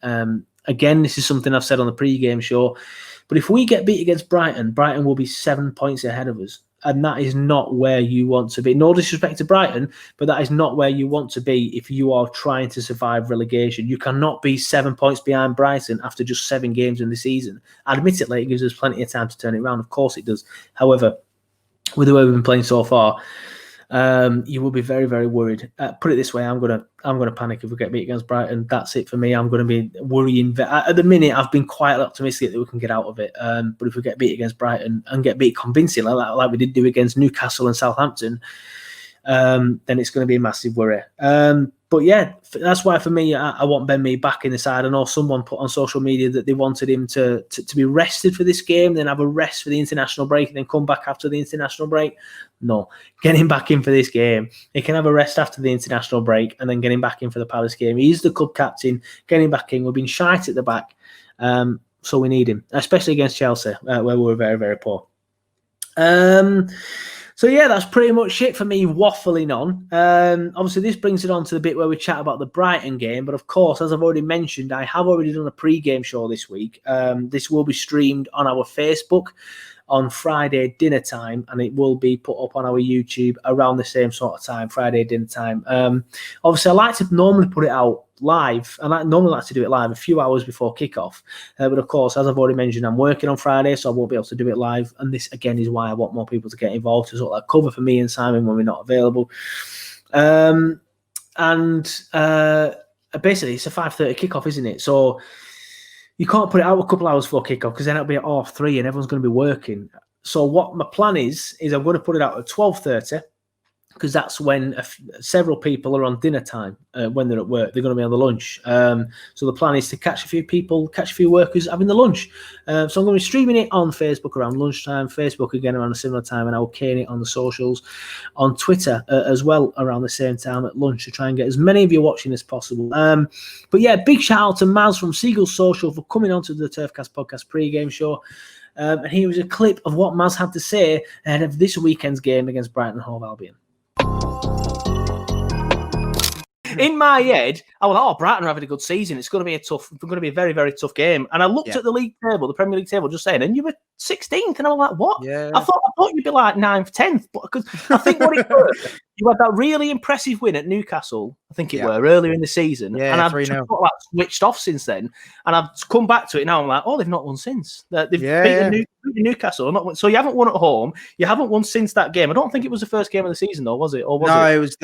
Again, this is something I've said on the pre-game show. But if we get beat against Brighton, Brighton will be 7 points ahead of us. And that is not where you want to be. No disrespect to Brighton, but that is not where you want to be if you are trying to survive relegation. You cannot be 7 points behind Brighton after just 7 games in the season. Admittedly, it gives us plenty of time to turn it around. Of course it does. However, with the way we've been playing so far, you will be very, very worried. Put it this way, I'm gonna panic if we get beat against Brighton. That's it for me. I'm going to be worrying. At the minute, I've been quite optimistic that we can get out of it. But if we get beat against Brighton and get beat convincingly, like we did do against Newcastle and Southampton, then it's going to be a massive worry. But yeah, that's why for me, I want Ben Mee back in the side. I know someone put on social media that they wanted him to be rested for this game, then have a rest for the international break, and then come back after the international break. No, get him back in for this game. He can have a rest after the international break and then get him back in for the Palace game. He's the club captain. Get him back in. We've been shite at the back So we need him, especially against Chelsea, where we were very, very poor. So yeah, that's pretty much it for me waffling on. Obviously, this brings it on to the bit where we chat about the Brighton game. But of course, as I've already mentioned, I have already done a pre-game show this week. This will be streamed on our Facebook on Friday dinner time, and it will be put up on our YouTube around the same sort of time, Friday dinner time. Obviously, I like to normally put it out live, and I normally like to do it live a few hours before kickoff. But of course, as I've already mentioned, I'm working on Friday, so I won't be able to do it live. And this again is why I want more people to get involved, to sort of cover for me and Simon when we're not available. Basically, it's a 5:30 kickoff, isn't it? So you can't put it out a couple hours before kickoff because then it'll be at 3:30 and everyone's going to be working. So what my plan is I'm going to put it out at 12:30 because that's when several people are on dinner time when they're at work. They're going to be on the lunch. So the plan is to catch a few workers having the lunch. So I'm going to be streaming it on Facebook around lunchtime, Facebook again around a similar time, and I'll cane it on the socials, on Twitter as well around the same time at lunch to try and get as many of you watching as possible. But yeah, big shout out to Maz from Seagull Social for coming onto the Turfcast podcast pre-game show. And here was a clip of what Maz had to say ahead of this weekend's game against Brighton Hove Albion. In my head, I was Brighton are having a good season. It's going to be a very, very tough game. And I looked at the league table, the Premier League table, just saying, and you were 16th, and I was like, what? Yeah. I thought you'd be like 9th, 10th, because I think what it was, you had that really impressive win at Newcastle, I think it were, earlier in the season. Yeah, and I've 3-0. just sort of like switched off since then. And I've come back to it now. I'm like, they've not won since. They've beaten Newcastle. Not won. So you haven't won at home. You haven't won since that game. I don't think it was the first game of the season, though, was it? Or was it? It was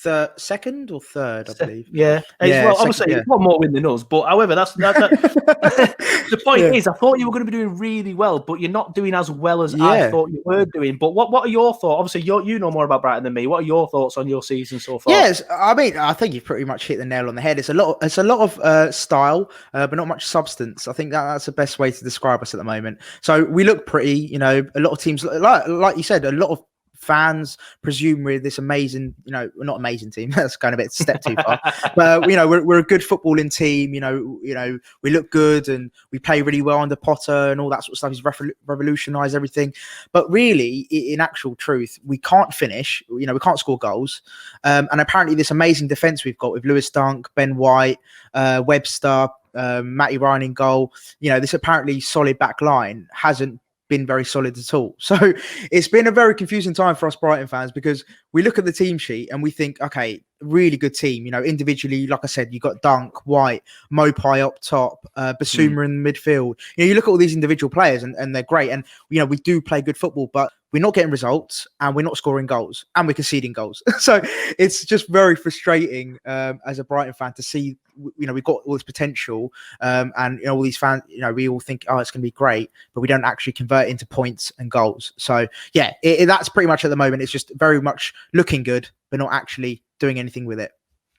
the second or third, I believe. Yeah. Well, obviously, you've got more win than us. But however, that's the point is, I thought you were going to be doing really well, but you're not doing as well as I thought you were doing. But what are your thoughts? Obviously, you know more about Brighton than me. What are your thoughts on your season so far? Yes, I mean, I think you've pretty much hit the nail on the head. It's a lot of style, but not much substance. I think that's the best way to describe us at the moment. So we look pretty, a lot of teams, like you said, a lot of fans presume we're this amazing, not amazing team. That's kind of a step too far. But we're a good footballing team. We look good and we play really well under Potter and all that sort of stuff. He's revolutionised everything. But really, in actual truth, we can't finish. We can't score goals. And apparently, this amazing defence we've got with Lewis Dunk, Ben White, Webster, Matty Ryan in goal. This apparently solid back line hasn't been very solid at all. So it's been a very confusing time for us Brighton fans because we look at the team sheet and we think, okay, really good team. Individually, like I said, you got Dunk, White, Mopai up top, Basuma in the midfield. You look at all these individual players and they're great. And, we do play good football, but we're not getting results and we're not scoring goals and we're conceding goals. So it's just very frustrating as a Brighton fan to see, we've got all this potential and all these fans, we all think, it's going to be great, but we don't actually convert into points and goals. So yeah, that's pretty much at the moment. It's just very much looking good, but not actually doing anything with it.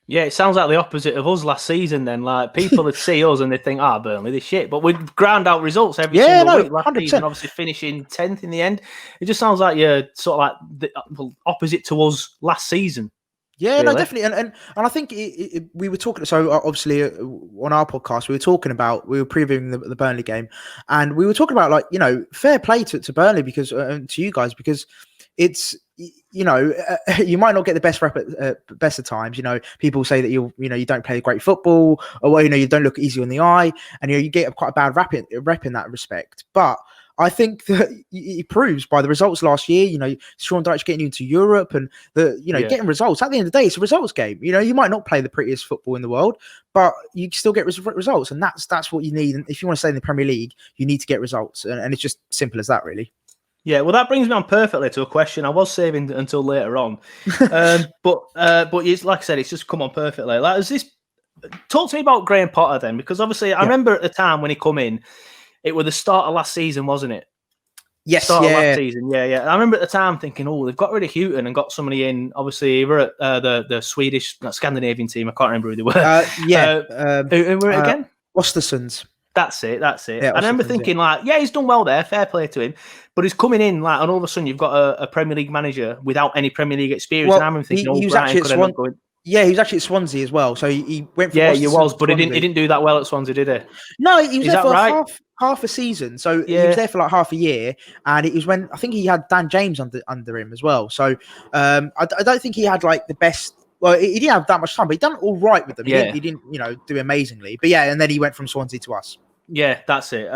Yeah, it sounds like the opposite of us last season then. Like, people would see us and they think, Burnley, this shit. But we'd ground out results every single week last 100%. Season, obviously finishing 10th in the end. It just sounds like you're sort of like the opposite to us last season. Yeah, really. No, definitely. And I think we were talking, so obviously on our podcast, we were previewing the Burnley game, and we were talking about fair play to Burnley because to you guys, because it's, you might not get the best rep at best of times. People say that you don't play great football, or you don't look easy on the eye, and you get quite a bad rep in that respect. But I think that it proves by the results last year. Sean Dyche getting you into Europe and getting results. At the end of the day, it's a results game. You might not play the prettiest football in the world, but you still get results, and that's what you need. And if you want to stay in the Premier League, you need to get results, and it's just simple as that, really. Yeah, well, that brings me on perfectly to a question I was saving until later on, but it's like I said, it's just come on perfectly. Talk to me about Graham Potter then, because obviously I remember at the time when he come in, it was the start of last season, wasn't it? Yes, start of last season. Yeah. I remember at the time thinking, they've got rid of Houghton and got somebody in. Obviously, we're at the Swedish, Scandinavian team. I can't remember who they were. Who were it again? Ostersund's. That's it. Yeah, I remember thinking, he's done well there. Fair play to him. But he's coming in, and all of a sudden you've got a Premier League manager without any Premier League experience. Well, and I'm thinking, he was actually at Yeah, he was actually at Swansea as well. So he went from Yeah, Boston he was, to but he Swansea. didn't do that well at Swansea, did he? No, he was Is there that for right? half a season. So he Yeah. was there for like half a year, and it was when I think he had Dan James under him as well. So I don't think he had like the best. Well, he didn't have that much time, but he done all right with them. Yeah. He didn't, do amazingly. But yeah, and then he went from Swansea to us. Yeah, that's it.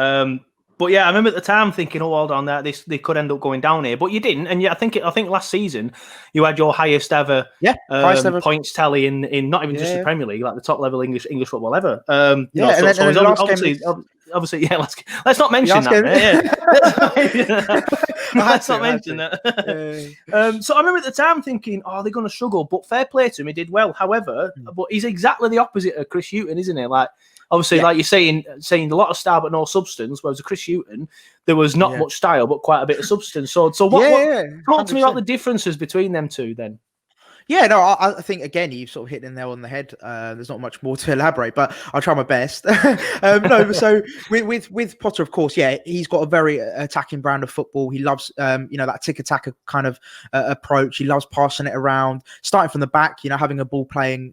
But yeah, I remember at the time thinking, "Oh, hold on, that they could end up going down here," but you didn't. And yeah, I think last season you had your highest ever highest ever points tally in not even just the Yeah. Premier League, like the top level English football ever. And then the last Obviously, yeah. Let's not mention that. Let's not mention that. So I remember at the time thinking, "Oh, they're going to struggle," but fair play to him, he did well. However, but he's exactly the opposite of Chris Hughton, isn't he? Like. Obviously, like you're saying a lot of style but no substance, whereas with Chris Hughton, there was not much style but quite a bit of substance. So what talk to me about the differences between them two then? Yeah, no, I think again you sort of hit the nail on the head. There's not much more to elaborate, but I'll try my best. So with Potter, of course, he's got a very attacking brand of football. He loves, that tick-attack kind of approach. He loves passing it around, starting from the back. Having a ball-playing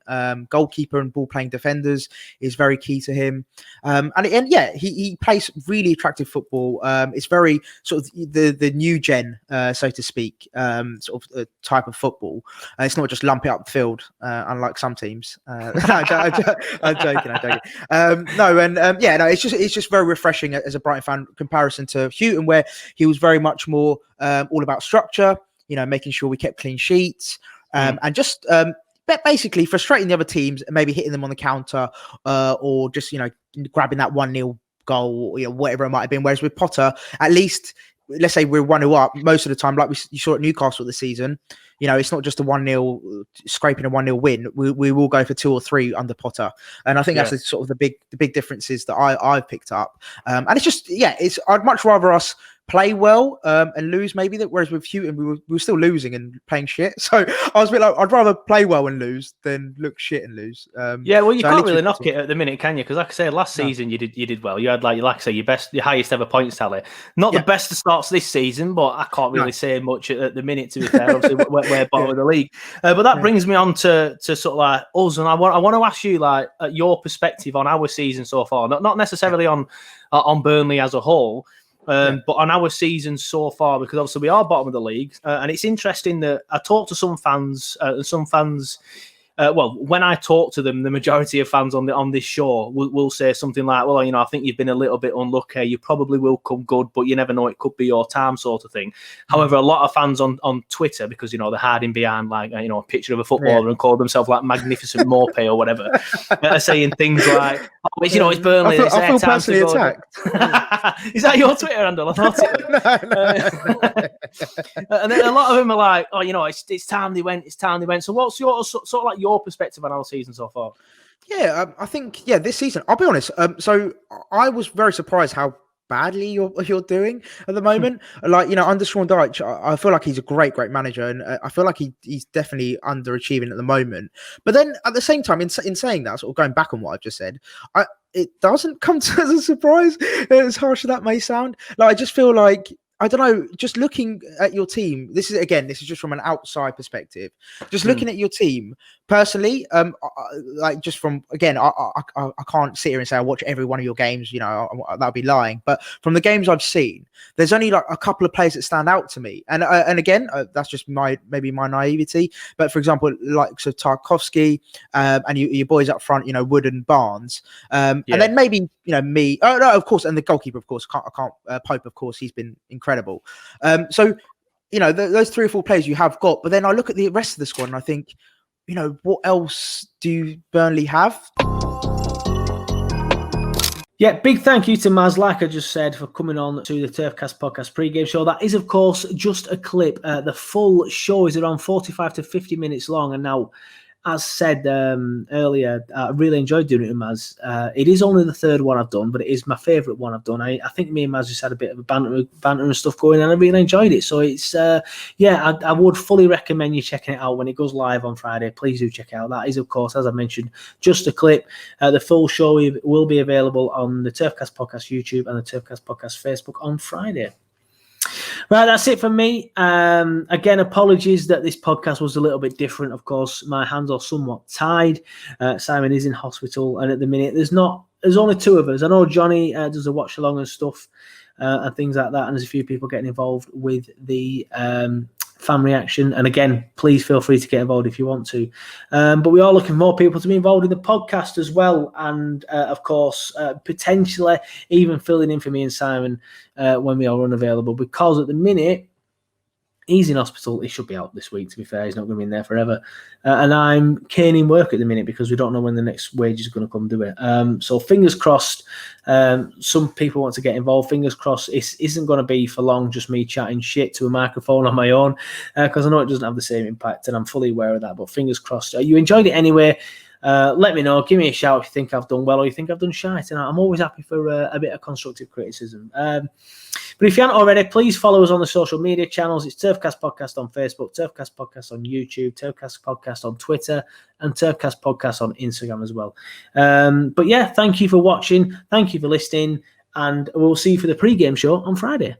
goalkeeper and ball-playing defenders is very key to him. He plays really attractive football. It's very sort of the new gen, so to speak, sort of type of football. It's not just lump it up the field, unlike some teams. I'm joking. It's just very refreshing as a Brighton fan comparison to Hughton, where he was very much more all about structure, making sure we kept clean sheets, and just basically frustrating the other teams and maybe hitting them on the counter, or just grabbing that 1-0 goal, or whatever it might have been. Whereas with Potter, at least, let's say we're 1-0 up, most of the time, like you saw at Newcastle this season, it's not just a 1-0 scraping a 1-0 win. We will go for 2 or 3 under Potter, and I think that's the sort of the big differences that I've picked up. And it's just I'd much rather us play well and lose maybe that. Whereas with Hughton, we were still losing and playing shit. So I was a bit like, I'd rather play well and lose than look shit and lose. Well, you can't really knock it at the minute, can you? Because like I said, last season you did well. You had like I say, your highest ever points tally. Not the best of starts this season, but I can't really say much at the minute. To be fair, obviously we're bottom of the league. But that brings me on to sort of like us, and I want to ask you like your perspective on our season so far. Not necessarily on Burnley as a whole. But on our season so far, because obviously we are bottom of the league, and it's interesting that I talked to some fans, when I talk to them, the majority of fans on this show will say something like, well, I think you've been a little bit unlucky. You probably will come good, but you never know. It could be your time, sort of thing. However, a lot of fans on Twitter, because, they're hiding behind like, a picture of a footballer and call themselves like Magnificent Morphe or whatever, are saying things like, it's Burnley. I feel personally attacked. Is that your Twitter handle? I thought it was. And then a lot of them are like, it's time they went. It's time they went. So what's your sort of like your perspective on our season so far? I think this season, I'll be honest, so I was very surprised how badly you're doing at the moment. Like, under Sean Dyche, I feel like he's a great manager, and I feel like he's definitely underachieving at the moment. But then at the same time, in saying that, sort of going back on what I've just said, it doesn't come as a surprise, as harsh as that may sound. Like, I just feel like, I don't know, just looking at your team, this is just from an outside perspective, just looking at your team personally, like just from, again, I can't sit here and say I watch every one of your games, that'd be lying, but from the games I've seen, there's only like a couple of players that stand out to me. And again, that's just maybe my naivety, but for example, like so Tarkowski, and your boys up front, Wood and Barnes, and then maybe, me, oh no, of course, and the goalkeeper, of course, I can't Pope, of course, he's been incredible. So, those 3 or 4 players you have got, but then I look at the rest of the squad and I think, what else do Burnley have? Yeah, big thank you to Maz, like I just said, for coming on to the Turfcast podcast pre-game show. That is, of course, just a clip. The full show is around 45 to 50 minutes long. And now, as said earlier, I really enjoyed doing it with Maz. It is only the 3rd one I've done, but it is my favourite one I've done. I think me and Maz just had a bit of a banter and stuff going, and I really enjoyed it. So it's, I would fully recommend you checking it out when it goes live on Friday. Please do check it out. That is, of course, as I mentioned, just a clip. The full show will be available on the Turfcast Podcast YouTube and the Turfcast Podcast Facebook on Friday. Right, that's it from me. Again, apologies that this podcast was a little bit different. Of course, my hands are somewhat tied. Simon is in hospital, and at the minute, there's only two of us. I know Johnny does a watch along and stuff and things like that, and there's a few people getting involved with the fan reaction. And again, please feel free to get involved if you want to. But we are looking for more people to be involved in the podcast as well, and of course, potentially even filling in for me and Simon when we are unavailable, because at the minute he's in hospital. He should be out this week, to be fair. He's not going to be in there forever. And I'm caning work at the minute because we don't know when the next wage is going to come do it. So fingers crossed, some people want to get involved. Fingers crossed it isn't going to be for long, just me chatting shit to a microphone on my own, because I know it doesn't have the same impact, and I'm fully aware of that. But fingers crossed. You enjoyed it anyway. Let me know. Give me a shout if you think I've done well or you think I've done shite. And I'm always happy for a bit of constructive criticism. But if you haven't already, please follow us on the social media channels. It's Turfcast Podcast on Facebook, Turfcast Podcast on YouTube, Turfcast Podcast on Twitter, and Turfcast Podcast on Instagram as well. But yeah, thank you for watching. Thank you for listening. And we'll see you for the pre-game show on Friday.